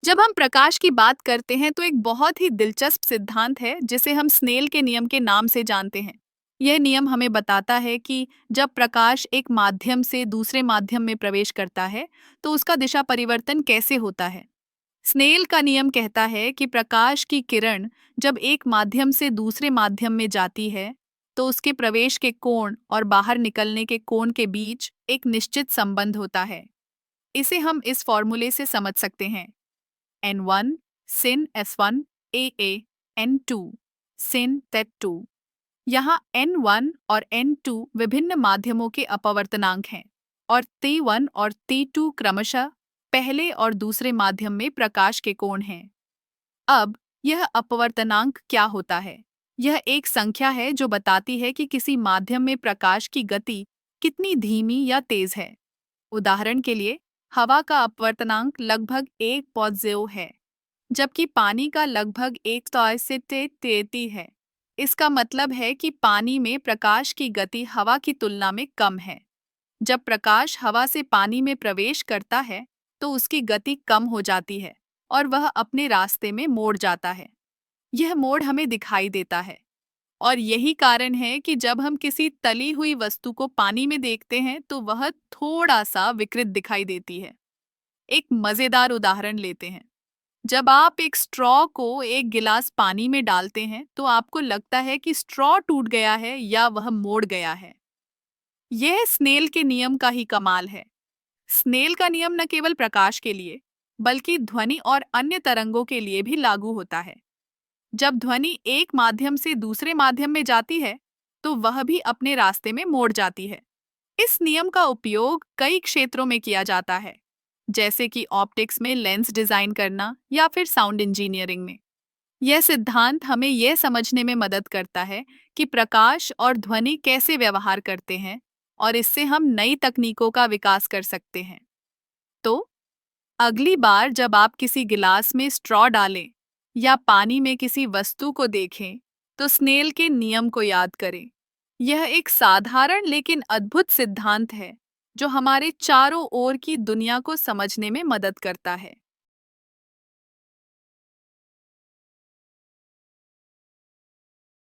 जब हम प्रकाश की बात करते हैं तो एक बहुत ही दिलचस्प सिद्धांत है जिसे हम स्नेल के नियम के नाम से जानते हैं। यह नियम हमें बताता है कि जब प्रकाश एक माध्यम से दूसरे माध्यम में प्रवेश करता है तो उसका दिशा परिवर्तन कैसे होता है। स्नेल का नियम कहता है कि प्रकाश की किरण जब एक माध्यम से दूसरे माध्यम में जाती है तो उसके प्रवेश के कोण और बाहर निकलने के कोण के बीच एक निश्चित संबंध होता है। इसे हम इस फॉर्मूले से समझ सकते हैं। N1 sin S1 AA N2 sin Z2। यहाँ N1 और N2 विभिन्न माध्यमों के अपवर्तनांक हैं और T1 और T2 क्रमशः पहले और दूसरे माध्यम में प्रकाश के कोण हैं। अब यह अपवर्तनांक क्या होता है? यह एक संख्या है जो बताती है कि किसी माध्यम में प्रकाश की गति कितनी धीमी या तेज है। उदाहरण के लिए, हवा का अपवर्तनांक लगभग 1.0 है, जबकि पानी का लगभग 100 से 33 है। इसका मतलब है कि पानी में प्रकाश की गति हवा की तुलना में कम है। जब प्रकाश हवा से पानी में प्रवेश करता है, तो उसकी गति कम हो जाती है और वह अपने रास्ते में मोड़ जाता है। यह मोड़ हमें दिखाई देता है और यही कारण है कि जब हम किसी तली हुई वस्तु को पानी में देखते हैं तो वह थोड़ा सा विकृत दिखाई देती है। एक मजेदार उदाहरण लेते हैं। जब आप एक स्ट्रॉ को एक गिलास पानी में डालते हैं तो आपको लगता है कि स्ट्रॉ टूट गया है या वह मोड़ गया है। यह स्नेल के नियम का ही कमाल है। स्नेल का नियम न केवल प्रकाश के लिए बल्कि ध्वनि और अन्य तरंगों के लिए भी लागू होता है। जब ध्वनि एक माध्यम से दूसरे माध्यम में जाती है तो वह भी अपने रास्ते में मोड़ जाती है। इस नियम का उपयोग कई क्षेत्रों में किया जाता है, जैसे कि ऑप्टिक्स में लेंस डिजाइन करना या फिर साउंड इंजीनियरिंग में। यह सिद्धांत हमें यह समझने में मदद करता है कि प्रकाश और ध्वनि कैसे व्यवहार करते हैं और इससे हम नई तकनीकों का विकास कर सकते हैं। तो अगली बार जब आप किसी गिलास में स्ट्रॉ डालें या पानी में किसी वस्तु को देखें, तो स्नेल के नियम को याद करें। यह एक साधारण लेकिन अद्भुत सिद्धांत है जो हमारे चारों ओर की दुनिया को समझने में मदद करता है।